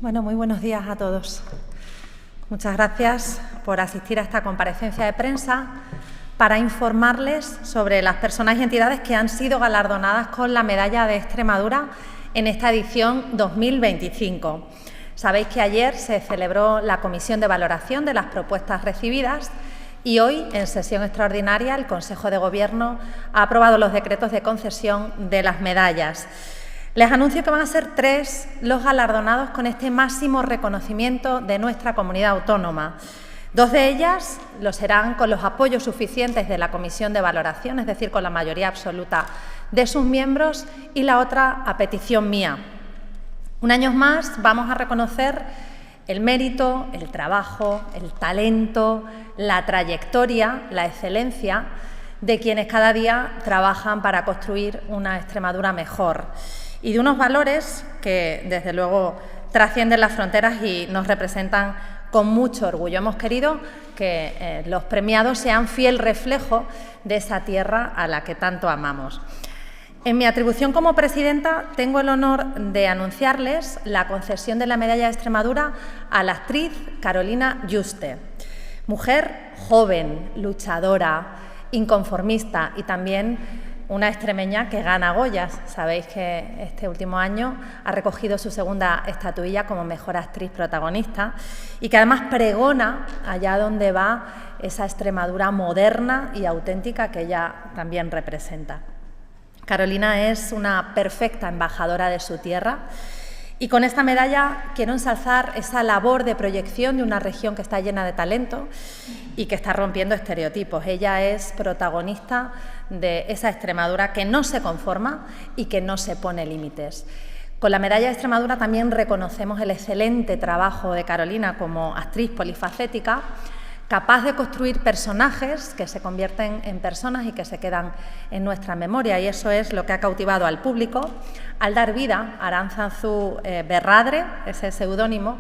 Bueno, muy buenos días a todos. Muchas gracias por asistir a esta comparecencia de prensa para informarles sobre las personas y entidades que han sido galardonadas con la Medalla de Extremadura en esta edición 2025. Sabéis que ayer se celebró la comisión de valoración de las propuestas recibidas y hoy, en sesión extraordinaria, el Consejo de Gobierno ha aprobado los decretos de concesión de las medallas. Les anuncio que van a ser 3 los galardonados con este máximo reconocimiento de nuestra comunidad autónoma. 2 de ellas lo serán con los apoyos suficientes de la Comisión de Valoración, es decir, con la mayoría absoluta de sus miembros, y la otra a petición mía. Un año más vamos a reconocer el mérito, el trabajo, el talento, la trayectoria, la excelencia de quienes cada día trabajan para construir una Extremadura mejor y de unos valores que, desde luego, trascienden las fronteras y nos representan con mucho orgullo. Hemos querido que los premiados sean fiel reflejo de esa tierra a la que tanto amamos. En mi atribución como presidenta tengo el honor de anunciarles la concesión de la Medalla de Extremadura a la actriz Carolina Juste, mujer joven, luchadora, inconformista y también una extremeña que gana Goyas. Sabéis que este último año ha recogido su segunda estatuilla como mejor actriz protagonista y que además pregona allá donde va esa Extremadura moderna y auténtica que ella también representa. Carolina es una perfecta embajadora de su tierra y con esta medalla quiero ensalzar esa labor de proyección de una región que está llena de talento y que está rompiendo estereotipos. Ella es protagonista de esa Extremadura que no se conforma y que no se pone límites. Con la Medalla de Extremadura también reconocemos el excelente trabajo de Carolina como actriz polifacética, capaz de construir personajes que se convierten en personas y que se quedan en nuestra memoria, y eso es lo que ha cautivado al público al dar vida a Aránzazu Berradre, ese seudónimo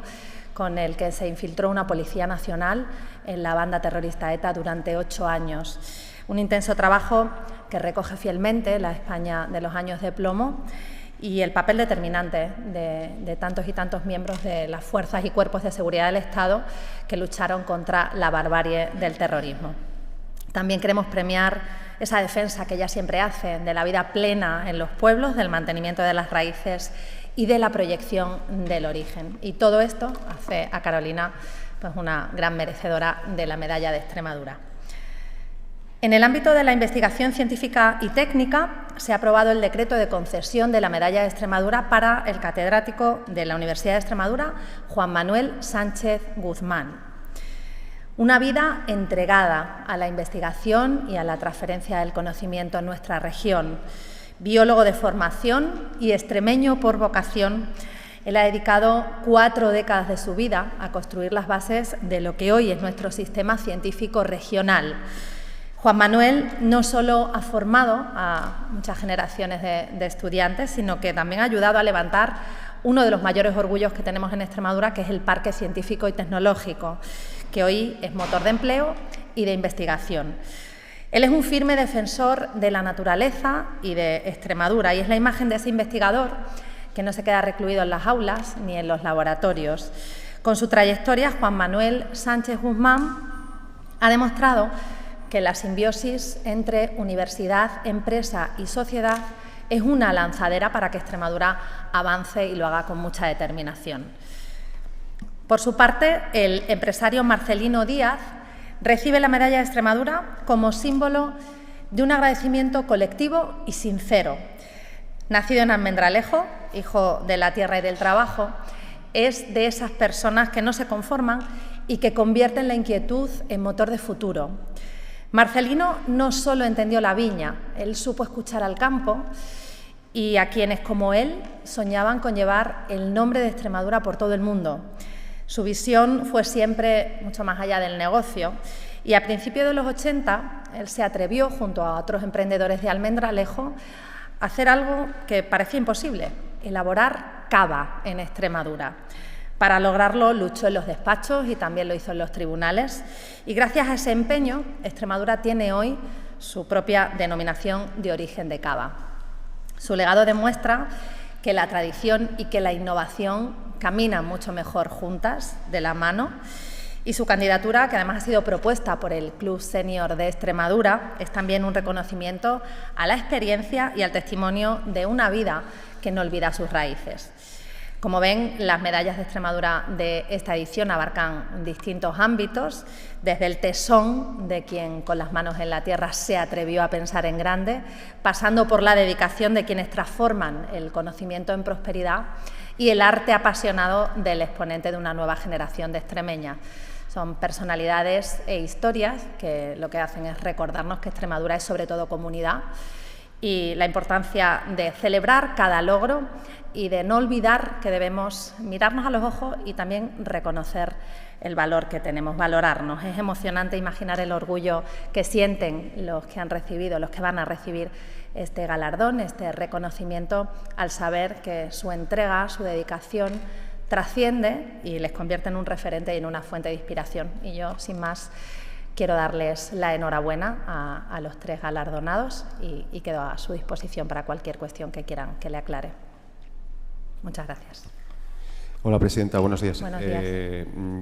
con el que se infiltró una policía nacional en la banda terrorista ETA durante 8 años. Un intenso trabajo que recoge fielmente la España de los años de plomo y el papel determinante de tantos y tantos miembros de las fuerzas y cuerpos de seguridad del Estado que lucharon contra la barbarie del terrorismo. También queremos premiar esa defensa que ella siempre hace de la vida plena en los pueblos, del mantenimiento de las raíces y de la proyección del origen. Y todo esto hace a Carolina pues, una gran merecedora de la Medalla de Extremadura. En el ámbito de la investigación científica y técnica se ha aprobado el decreto de concesión de la Medalla de Extremadura para el catedrático de la Universidad de Extremadura, Juan Manuel Sánchez Guzmán. Una vida entregada a la investigación y a la transferencia del conocimiento en nuestra región. Biólogo de formación y extremeño por vocación, él ha dedicado 4 décadas de su vida a construir las bases de lo que hoy es nuestro sistema científico regional. Juan Manuel no solo ha formado a muchas generaciones de estudiantes, sino que también ha ayudado a levantar uno de los mayores orgullos que tenemos en Extremadura, que es el Parque Científico y Tecnológico, que hoy es motor de empleo y de investigación. Él es un firme defensor de la naturaleza y de Extremadura y es la imagen de ese investigador que no se queda recluido en las aulas ni en los laboratorios. Con su trayectoria, Juan Manuel Sánchez Guzmán ha demostrado que la simbiosis entre universidad, empresa y sociedad es una lanzadera para que Extremadura avance y lo haga con mucha determinación. Por su parte, el empresario Marcelino Díaz recibe la Medalla de Extremadura como símbolo de un agradecimiento colectivo y sincero. Nacido en Almendralejo, hijo de la tierra y del trabajo, es de esas personas que no se conforman y que convierten la inquietud en motor de futuro. Marcelino no solo entendió la viña, él supo escuchar al campo y a quienes, como él, soñaban con llevar el nombre de Extremadura por todo el mundo. Su visión fue siempre mucho más allá del negocio y a principios de los 80 él se atrevió, junto a otros emprendedores de Almendralejo, a hacer algo que parecía imposible: elaborar cava en Extremadura. Para lograrlo luchó en los despachos y también lo hizo en los tribunales y gracias a ese empeño Extremadura tiene hoy su propia denominación de origen de cava. Su legado demuestra que la tradición y que la innovación caminan mucho mejor juntas, de la mano. Y su candidatura, que además ha sido propuesta por el Club Senior de Extremadura, es también un reconocimiento a la experiencia y al testimonio de una vida que no olvida sus raíces. Como ven, las medallas de Extremadura de esta edición abarcan distintos ámbitos, desde el tesón de quien con las manos en la tierra se atrevió a pensar en grande, pasando por la dedicación de quienes transforman el conocimiento en prosperidad y el arte apasionado del exponente de una nueva generación de extremeñas. Son personalidades e historias que lo que hacen es recordarnos que Extremadura es sobre todo comunidad y la importancia de celebrar cada logro y de no olvidar que debemos mirarnos a los ojos y también reconocer el valor que tenemos, valorarnos. Es emocionante imaginar el orgullo que sienten los que han recibido, los que van a recibir este galardón, este reconocimiento, al saber que su entrega, su dedicación trasciende y les convierte en un referente y en una fuente de inspiración. Y yo, sin más, quiero darles la enhorabuena a los 3 galardonados y quedo a su disposición para cualquier cuestión que quieran que le aclare. Muchas gracias. Hola, presidenta. Buenos días. Buenos días.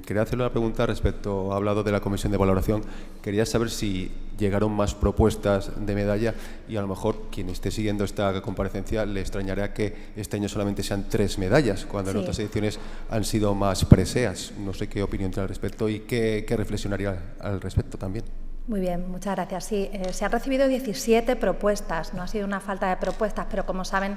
Quería hacerle una pregunta respecto, ha hablado de la comisión de valoración. Quería saber si llegaron más propuestas de medalla y a lo mejor quien esté siguiendo esta comparecencia le extrañará que este año solamente sean 3 medallas, cuando en otras ediciones han sido más preseas. No sé qué opinión tiene al respecto y qué reflexionaría al respecto también. Muy bien, muchas gracias. Sí, se han recibido 17 propuestas, no ha sido una falta de propuestas, pero como saben,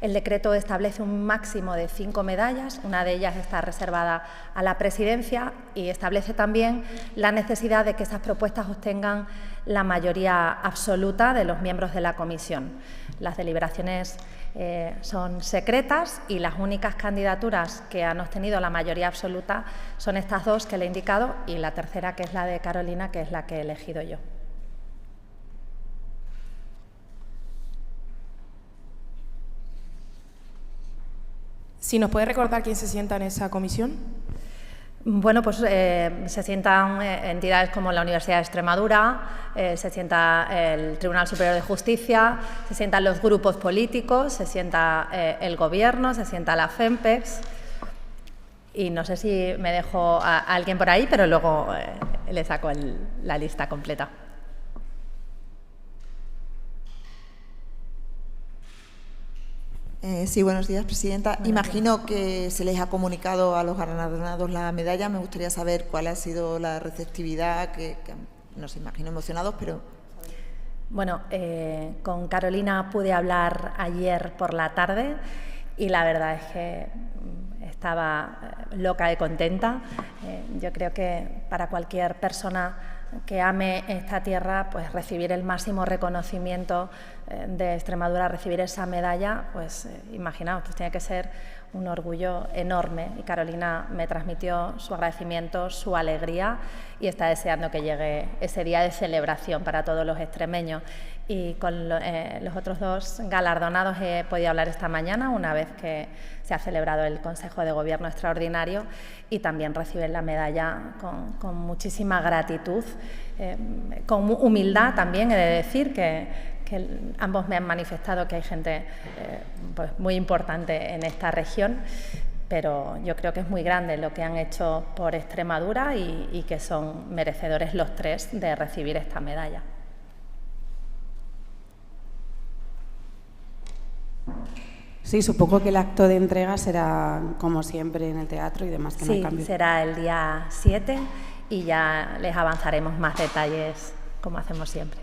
el decreto establece un máximo de 5 medallas, una de ellas está reservada a la presidencia y establece también la necesidad de que esas propuestas obtengan la mayoría absoluta de los miembros de la comisión. Las deliberaciones son secretas y las únicas candidaturas que han obtenido la mayoría absoluta son estas 2 que le he indicado y la tercera, que es la de Carolina, que es la que he elegido yo. Si nos puede recordar quién se sienta en esa comisión. Bueno, pues se sientan entidades como la Universidad de Extremadura, se sienta el Tribunal Superior de Justicia, se sientan los grupos políticos, se sienta el Gobierno, se sienta la FEMPEX y no sé si me dejo a alguien por ahí, pero luego le saco la lista completa. Sí, buenos días, presidenta. Imagino que se les ha comunicado a los galardonados la medalla. Me gustaría saber cuál ha sido la receptividad, que nos imagino emocionados, pero... Bueno, con Carolina pude hablar ayer por la tarde y la verdad es que estaba loca de contenta. Yo creo que para cualquier persona que ame esta tierra, pues recibir el máximo reconocimiento de Extremadura, recibir esa medalla, pues imaginaos, pues tiene que ser un orgullo enorme y Carolina me transmitió su agradecimiento, su alegría y está deseando que llegue ese día de celebración para todos los extremeños. Y con los otros 2 galardonados he podido hablar esta mañana, una vez que se ha celebrado el Consejo de Gobierno extraordinario y también reciben la medalla con muchísima gratitud, con humildad también, he de decir que ambos me han manifestado que hay gente pues muy importante en esta región, pero yo creo que es muy grande lo que han hecho por Extremadura y que son merecedores los 3 de recibir esta medalla. Sí, supongo que el acto de entrega será como siempre en el teatro y demás, que no hay cambio. Sí, será el día 7 y ya les avanzaremos más detalles como hacemos siempre.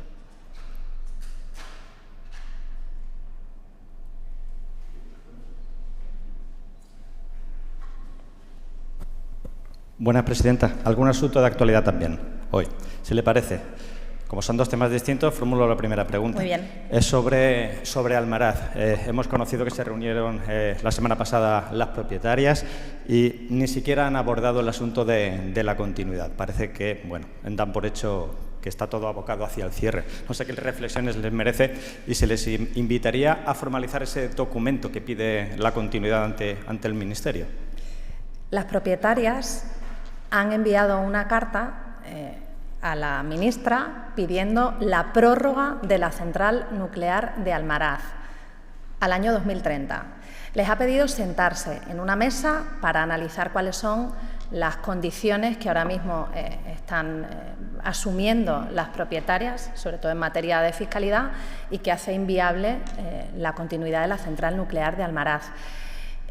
Buenas, presidenta. Algún asunto de actualidad también hoy, si le parece. Como son 2 temas distintos, formulo la primera pregunta. Muy bien. Es sobre Almaraz. Hemos conocido que se reunieron la semana pasada las propietarias y ni siquiera han abordado el asunto de la continuidad. Parece que, bueno, dan por hecho que está todo abocado hacia el cierre. No sé qué reflexiones les merece y se les invitaría a formalizar ese documento que pide la continuidad ante el Ministerio. Las propietarias han enviado una carta a la ministra pidiendo la prórroga de la central nuclear de Almaraz al año 2030. Les ha pedido sentarse en una mesa para analizar cuáles son las condiciones que ahora mismo están asumiendo las propietarias, sobre todo en materia de fiscalidad, y que hace inviable la continuidad de la central nuclear de Almaraz.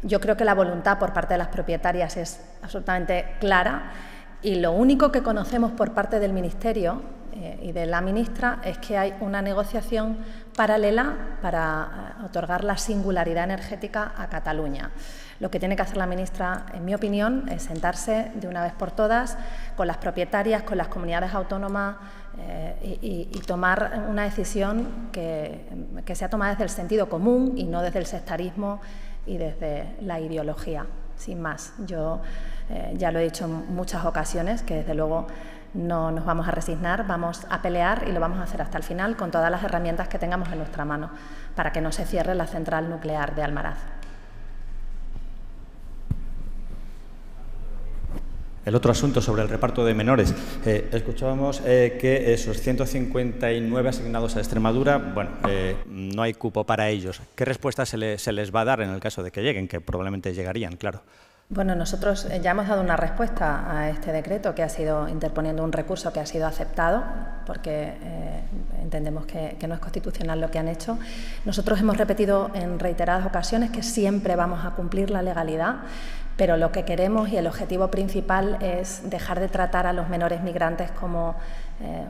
Yo creo que la voluntad por parte de las propietarias es absolutamente clara y lo único que conocemos por parte del Ministerio y de la ministra es que hay una negociación paralela para otorgar la singularidad energética a Cataluña. Lo que tiene que hacer la ministra, en mi opinión, es sentarse de una vez por todas con las propietarias, con las comunidades autónomas y tomar una decisión que sea tomada desde el sentido común y no desde el sectarismo y desde la ideología. Sin más, yo ya lo he dicho en muchas ocasiones, que desde luego no nos vamos a resignar, vamos a pelear y lo vamos a hacer hasta el final con todas las herramientas que tengamos en nuestra mano para que no se cierre la central nuclear de Almaraz. El otro asunto sobre el reparto de menores. Escuchábamos que esos 159 asignados a Extremadura, bueno, no hay cupo para ellos. ¿Qué respuesta se les va a dar en el caso de que lleguen? Que probablemente llegarían, claro. Bueno, nosotros ya hemos dado una respuesta a este decreto que ha sido interponiendo un recurso que ha sido aceptado porque entendemos que no es constitucional lo que han hecho. Nosotros hemos repetido en reiteradas ocasiones que siempre vamos a cumplir la legalidad, pero lo que queremos y el objetivo principal es dejar de tratar a los menores migrantes como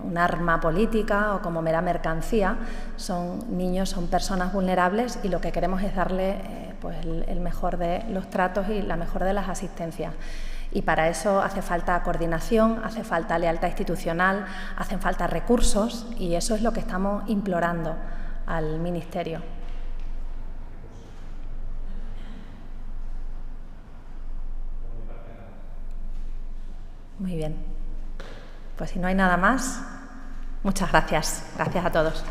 un arma política o como mera mercancía. Son niños, son personas vulnerables y lo que queremos es darle pues el mejor de los tratos y la mejor de las asistencias. Y para eso hace falta coordinación, hace falta lealtad institucional, hacen falta recursos y eso es lo que estamos implorando al Ministerio. Muy bien. Pues si no hay nada más, muchas gracias. Gracias a todos.